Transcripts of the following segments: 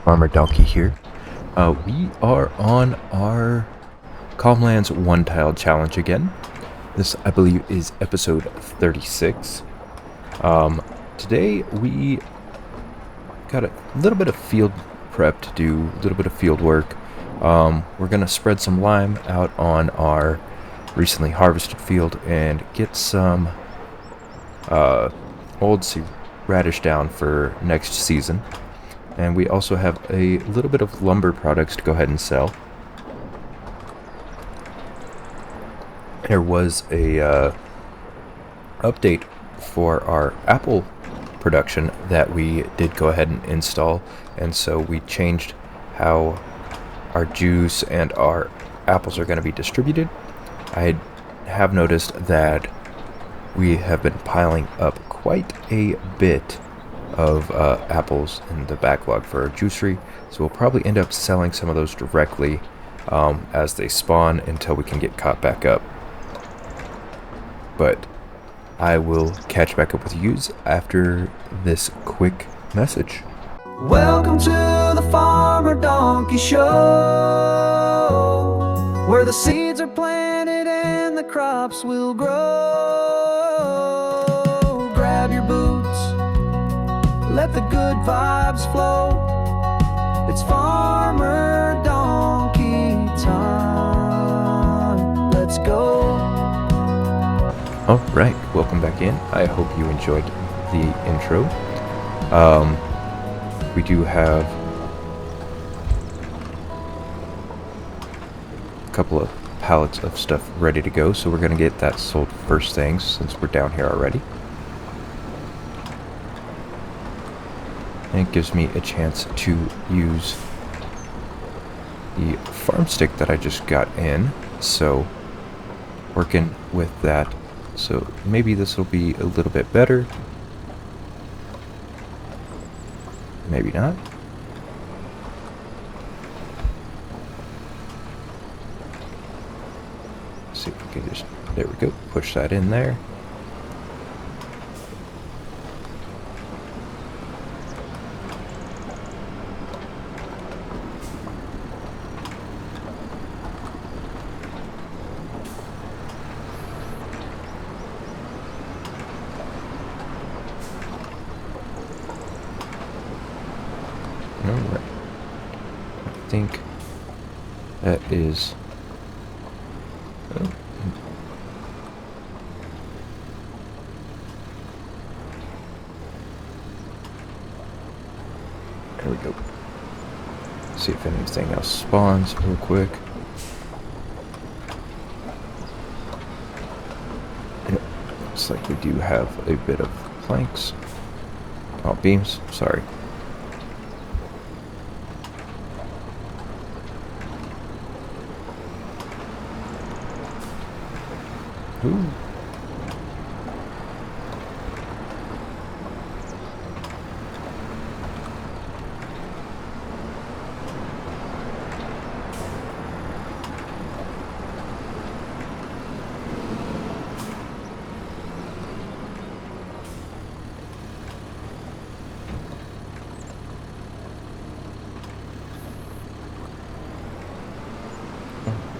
Farmer Donkey here. We are on our Calmlands One Tile Challenge again. This, I believe, is episode 36. Today we got a little bit of field prep to do, a little bit of field work. We're going to spread some lime out on our recently harvested field and get some old radish down for next season. And we also have a little bit of lumber products to go ahead and sell. There was a update for our apple production that we did go ahead and install, and so we changed how our juice and our apples are going to be distributed. I have noticed that we have been piling up quite a bit of apples in the backlog for our juicery, so we'll probably end up selling some of those directly as they spawn until we can get caught back up. But I will catch back up with you after this quick message. Welcome to the Farmer Donkey Show, where the seeds are planted and the crops will grow. Grab your boots, let the good vibes flow. It's Farmer Donkey time. Let's go. Alright, welcome back in. I hope you enjoyed the intro. We do have a couple of pallets of stuff ready to go, so we're going to get that sold first things since we're down here already. And it gives me a chance to use the farm stick that I just got in, so working with that. So maybe this will be a little bit better. Maybe not. Let's see if we can just, there we go, push that in there. Alright, I think that is, there we go. See if anything else spawns real quick. Yep, looks like we do have a bit of planks. Oh, beams, sorry. Ooh.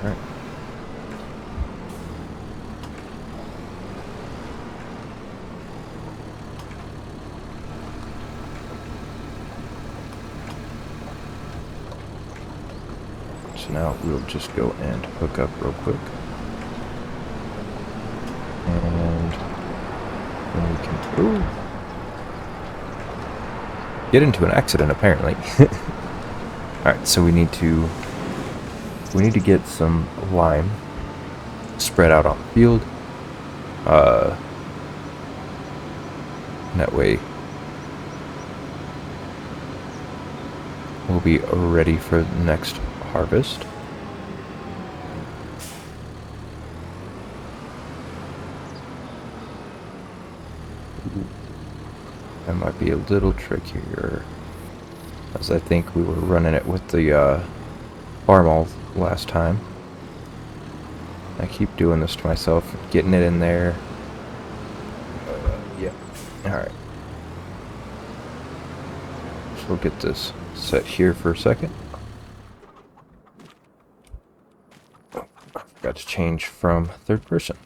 All right. So now we'll just go and hook up real quick. And then we can get into an accident apparently. Alright, so we need to get some lime spread out on the field. That way we'll be ready for the next harvest. That might be a little trickier, as I think we were running it with the farm all last time. I keep doing this to myself, getting it in there. Yeah. Alright. So we'll get this set here for a second. Got to change from third person.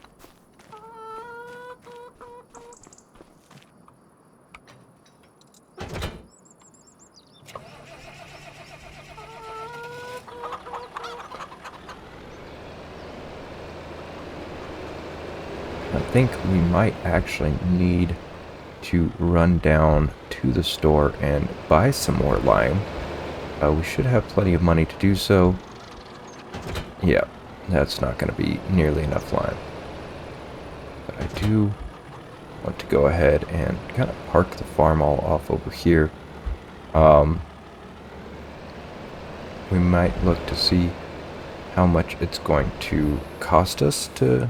I think we might actually need to run down to the store and buy some more lime. We should have plenty of money to do so. Yeah, that's not going to be nearly enough lime. But I do want to go ahead and kind of park the farm all off over here. We might look to see how much it's going to cost us to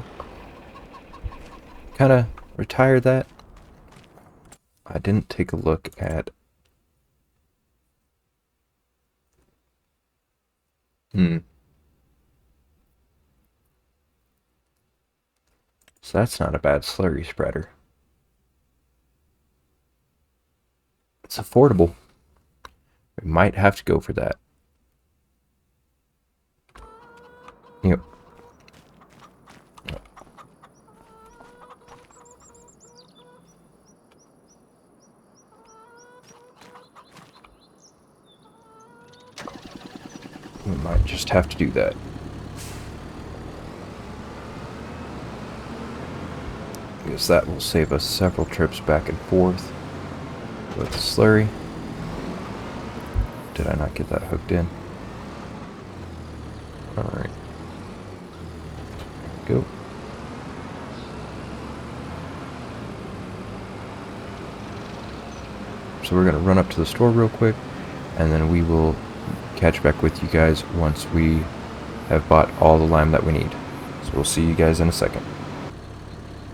kind of retire that. I didn't take a look at... So that's not a bad slurry spreader. It's affordable. We might have to go for that. Yep. We might just have to do that. Because that will save us several trips back and forth with the slurry. Did I not get that hooked in? Alright. Go. So we're going to run up to the store real quick, and then we will catch back with you guys once we have bought all the lime that we need. So we'll see you guys in a second.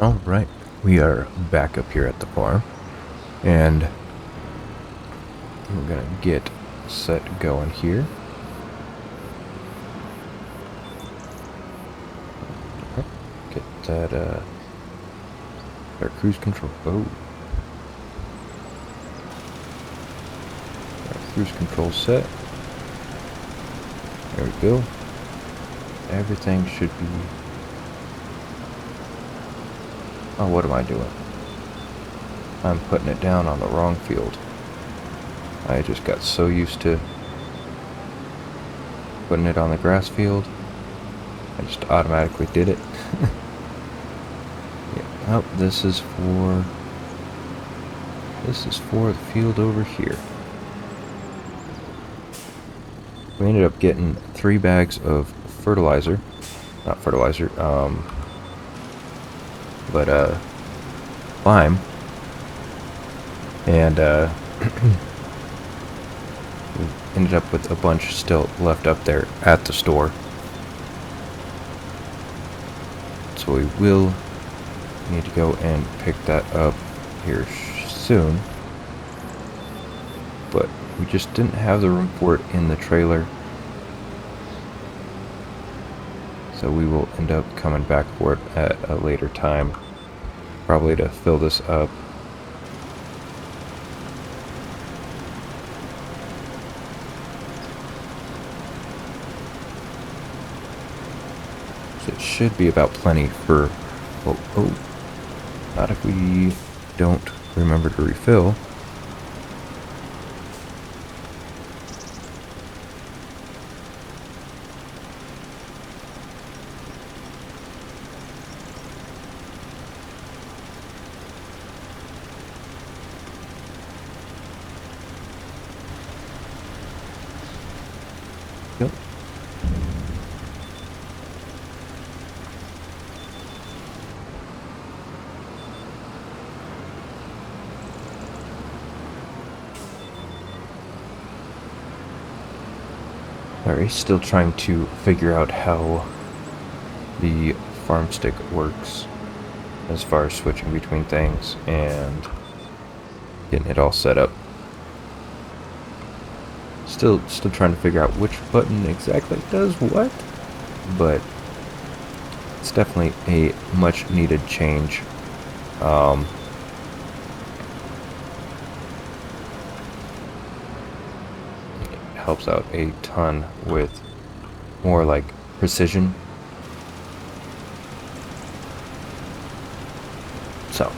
Alright, we are back up here at the farm, and we're going to get set going here. Get that, our cruise control. Oh. Our cruise control set. There we go. Everything should be... Oh, what am I doing? I'm putting it down on the wrong field. I just got so used to putting it on the grass field. I just automatically did it. Yeah. Oh, this is for the field over here. We ended up getting 3 bags of fertilizer. Not fertilizer, but lime. And we ended up with a bunch still left up there at the store. So we will need to go and pick that up here soon. But we just didn't have the room for it in the trailer. So we will end up coming back for it at a later time. Probably to fill this up. So it should be about plenty for... Oh, not if we don't remember to refill. Yep. Alright, still trying to figure out how the farm stick works as far as switching between things and getting it all set up. Still trying to figure out which button exactly does what, but it's definitely a much needed change. helps out a ton with more like precision. So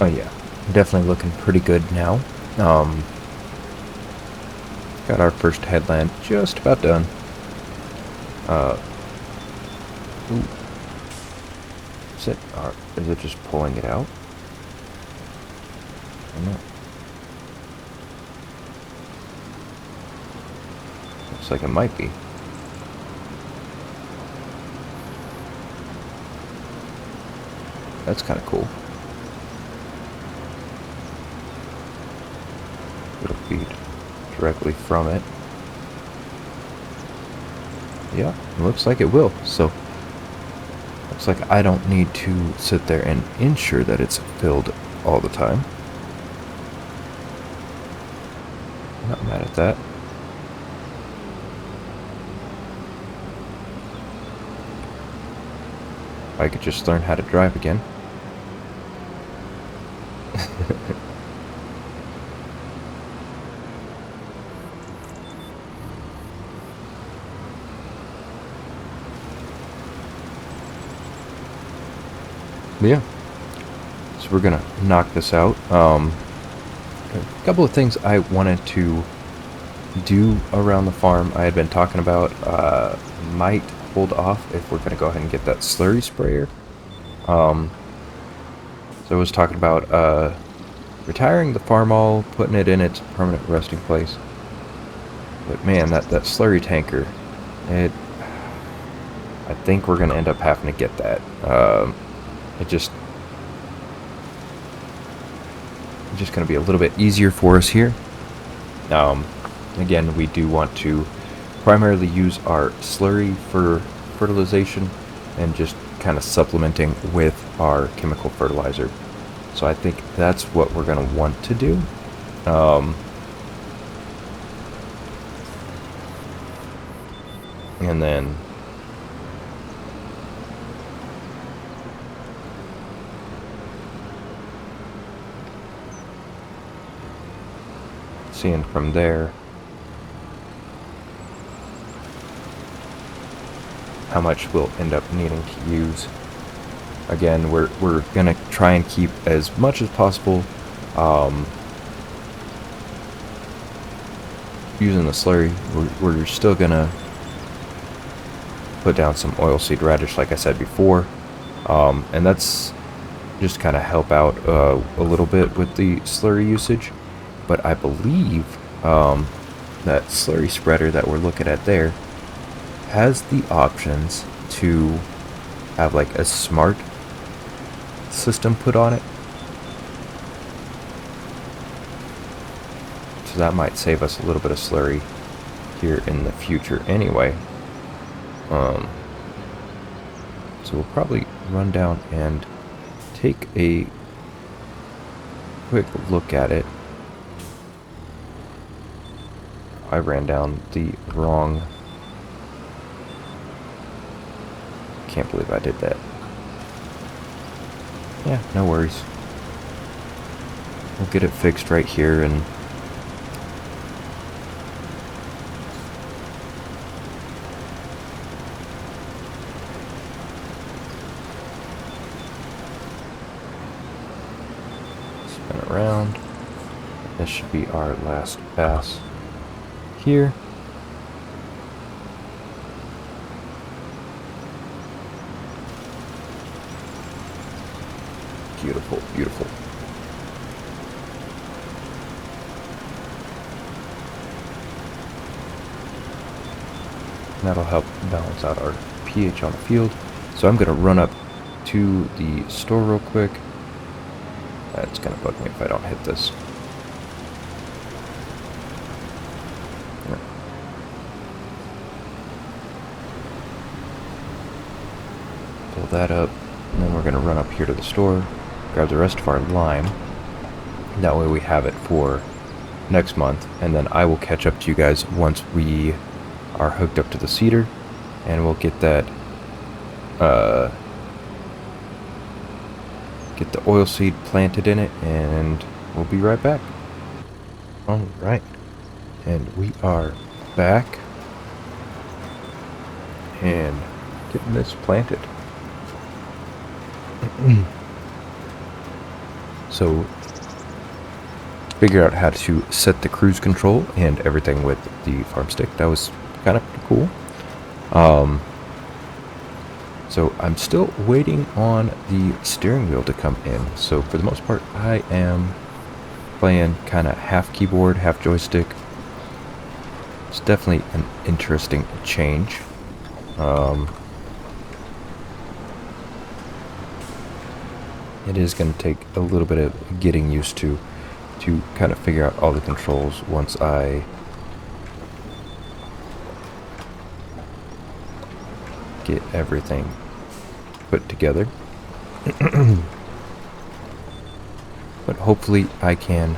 oh yeah, definitely looking pretty good now. Got our first headland just about done. Ooh. Is it just pulling it out? I don't know. Looks like it might be. That's kind of cool. It'll feed directly from it. Yeah, it looks like it will. So, looks like I don't need to sit there and ensure that it's filled all the time. Not mad at that. I could just learn how to drive again. But yeah, so we're gonna knock this out. A couple of things I wanted to do around the farm I had been talking about. Might hold off if we're gonna go ahead and get that slurry sprayer. So I was talking about retiring the farm putting it in its permanent resting place. But man, that slurry tanker, I think we're gonna end up having to get that. It's just going to be a little bit easier for us here. Again, we do want to primarily use our slurry for fertilization and just kind of supplementing with our chemical fertilizer. So I think that's what we're going to want to do. And then seeing from there how much we'll end up needing to use. Again, we're gonna try and keep as much as possible using the slurry. We're still gonna put down some oilseed radish, like I said before, and that's just kind of help out a little bit with the slurry usage. But I believe that slurry spreader that we're looking at there has the options to have like a smart system put on it. So that might save us a little bit of slurry here in the future anyway. So we'll probably run down and take a quick look at it. I ran down the wrong... Can't believe I did that. Yeah, no worries. We'll get it fixed right here and... spin around. This should be our last pass here. Beautiful, beautiful. and that'll help balance out our pH on the field. So I'm going to run up to the store real quick. It's going to bug me if I don't hit this. Pull that up, and then we're going to run up here to the store, grab the rest of our lime. That way we have it for next month, and then I will catch up to you guys once we are hooked up to the seeder, and we'll get that, get the oil seed planted in it, and we'll be right back. Alright, and we are back, and getting this planted. So, figure out how to set the cruise control and everything with the farm stick. That was kind of cool. So I'm still waiting on the steering wheel to come in. So for the most part, I am playing kind of half keyboard, half joystick. It's definitely an interesting change. It is going to take a little bit of getting used to kind of figure out all the controls once I get everything put together. But hopefully I can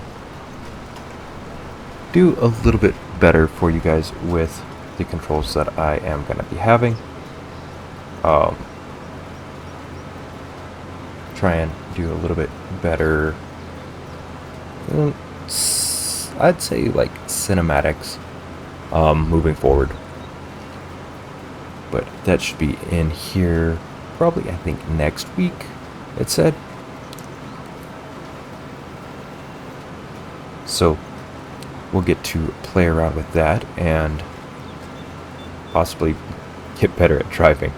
do a little bit better for you guys with the controls that I am going to be having. Try and do a little bit better, I'd say, like cinematics moving forward. But that should be in here probably, I think, next week, it said. So we'll get to play around with that and possibly get better at driving.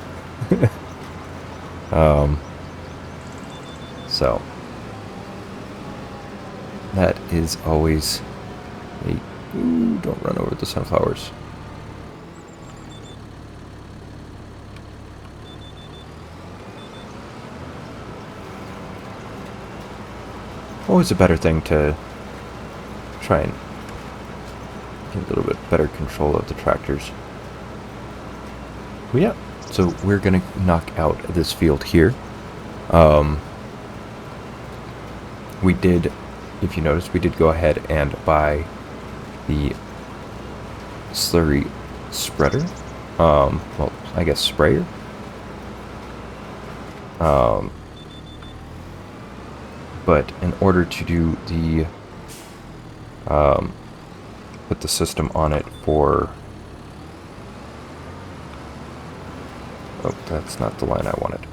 So that is always a... Ooh, don't run over the sunflowers. Always a better thing to try and get a little bit better control of the tractors. Well, yeah, so we're going to knock out this field here. We did, if you notice, we did go ahead and buy the slurry spreader. Well, I guess sprayer. But in order to do the, put the system on it for, oh, that's not the line I wanted.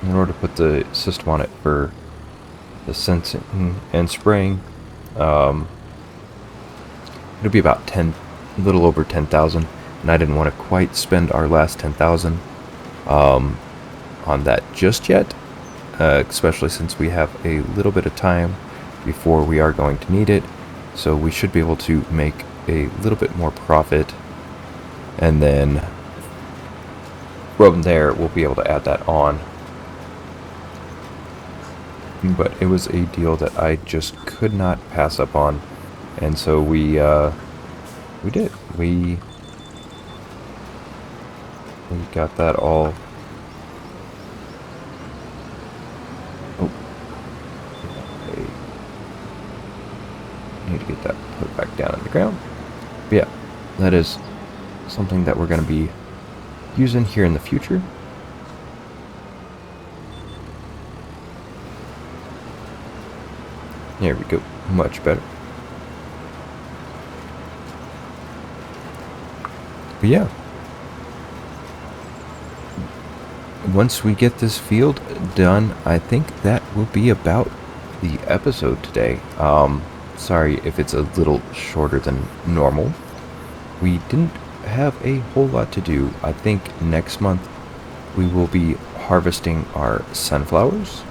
In order to put the system on it for the sensing and spraying, it'll be about a little over 10,000, and I didn't want to quite spend our last 10,000 on that just yet, especially since we have a little bit of time before we are going to need it. So we should be able to make a little bit more profit, and then from there we'll be able to add that on. But it was a deal that I just could not pass up on, and so we did. We got that all. Oh, I need to get that put back down in the ground. But yeah, that is something that we're going to be using here in the future. There we go, much better. But yeah, once we get this field done, I think that will be about the episode today. Sorry if it's a little shorter than normal. We didn't have a whole lot to do. I think next month we will be harvesting our sunflowers,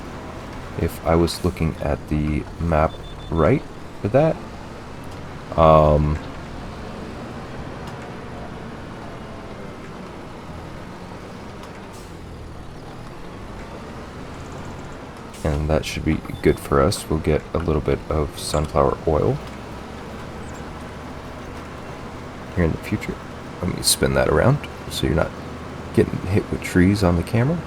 if I was looking at the map right for that. and that should be good for us. We'll get a little bit of sunflower oil here in the future. Let me spin that around so you're not getting hit with trees on the camera.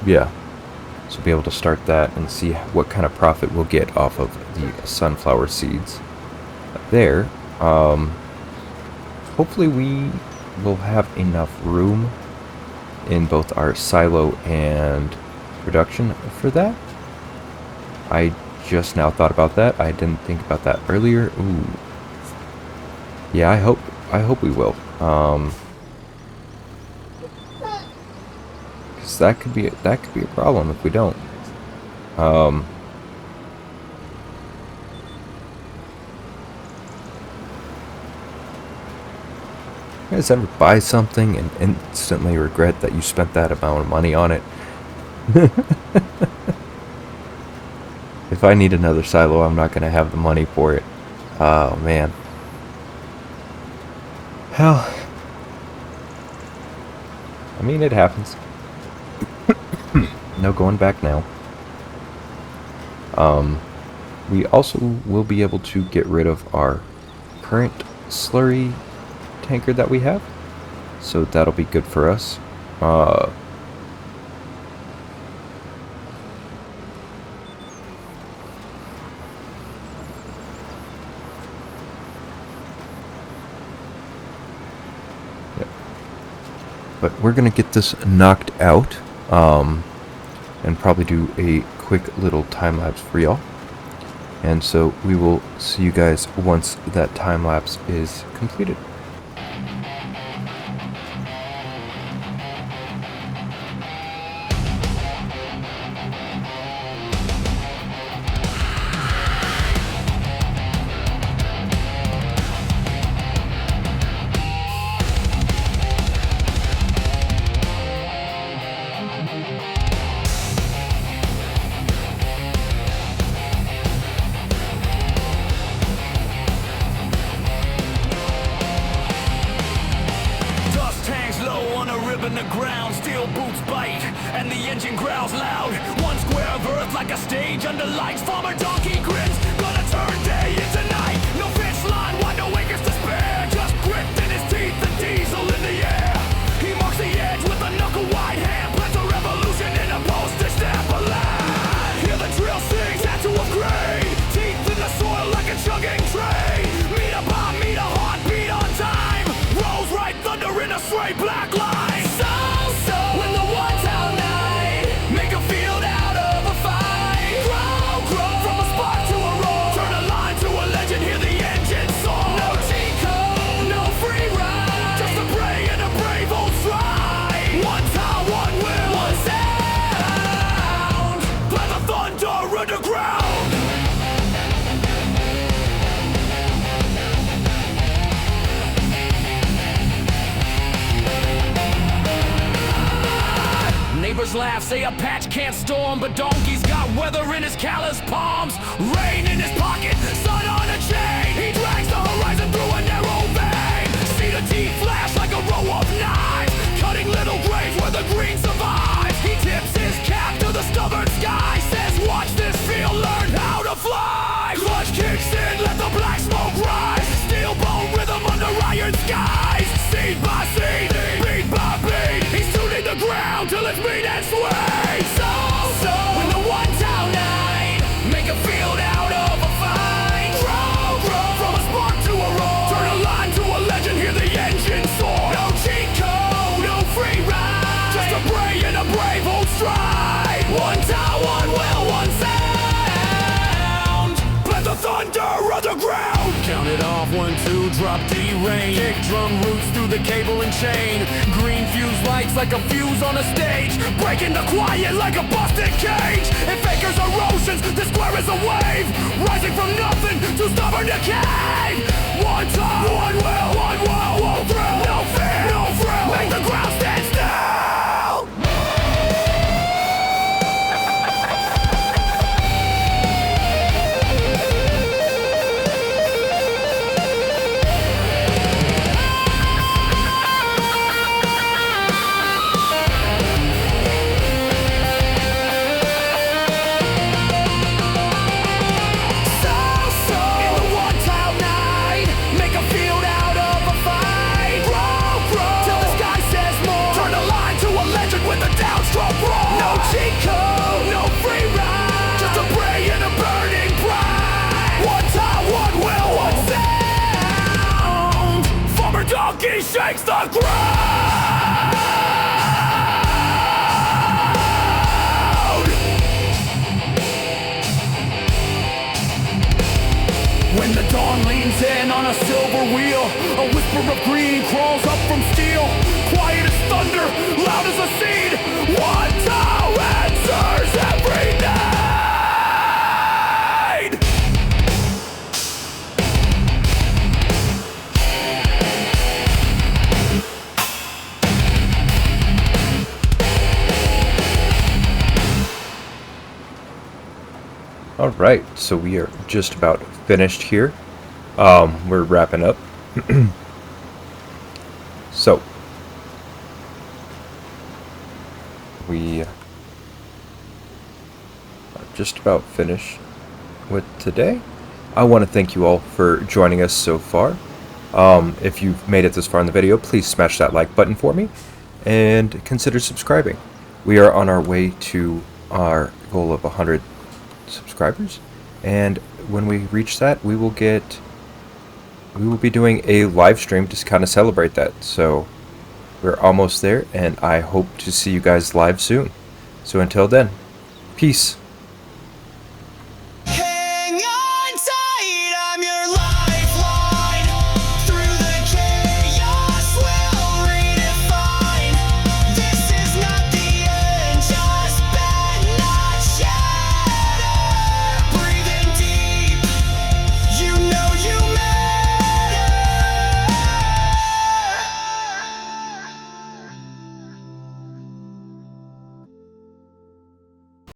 Yeah, so be able to start that and see what kind of profit we'll get off of the sunflower seeds there. Hopefully we will have enough room in both our silo and production for that. I just now thought about that. I didn't think about that earlier. Ooh. Yeah, I hope we will. Because that could be a problem if we don't. You guys ever buy something and instantly regret that you spent that amount of money on it? If I need another silo, I'm not going to have the money for it. Oh, man. Hell. I mean, it happens. No going back now. We also will be able to get rid of our current slurry tanker that we have. So that'll be good for us. But we're going to get this knocked out and probably do a quick little time lapse for y'all. And so we will see you guys once that time lapse is completed. The ground, steel boots bite, and the engine growls loud. One square of earth like a stage under lights. Farmer Dnkey grins, gonna turn day into night. No fence line, wide no acres to spare. Just grit in his teeth and diesel in the air. He marks the edge with a knuckle-wide hand. Plants a revolution in a postage stamp of land. Hear the drill sing, tattoo of grade. Teeth in the soil like a chugging train. Meet a bomb, meet a heartbeat on time. Rolls right thunder in a straight black line. Neighbors laugh, say a patch can't storm, but Dnkey's got weather in his callous palms, rain in his pocket, sun on a chain. He drags the horizon through a narrow vein. See the teeth flash like a row of knives, cutting little graves where the green survives. He tips his cap to the stubborn sky, says watch this field learn how to fly. Clutch kicks in, let the black smoke rise. Steel bone rhythm under iron skies. Seed by seed, beat by beat, he's tuning the ground till it's beat and sway. So, when the one town night, make a field out of a fight. Grow, from a spark to a roar. Turn a line to a legend, hear the engine soar. No cheat code, no free ride. Just a bray and a brave old stride. One town, one will, one sound. Let the thunder underground. Count it off, 1, 2, drop D rain. Kick drum roots through the cable and chain. Green fuse lights like a fuse on a stage. Breaking the quiet like a busted cage. If acres are oceans, the square is a wave. Rising from nothing to stubborn decay. One time, one will thrill. No fear, no thrill. Make the ground stand still. turns in on a silver wheel. A whisper of green crawls up from steel. Quiet as thunder, loud as a seed. One toe answers every need. Alright, so we are just about finished here. We're wrapping up. So, we are just about finished with today. I want to thank you all for joining us so far. If you've made it this far in the video, please smash that like button for me and consider subscribing. We are on our way to our goal of 100 subscribers, and when we reach that, we will be doing a live stream to kind of celebrate that. So we're almost there, and I hope to see you guys live soon. So until then, peace.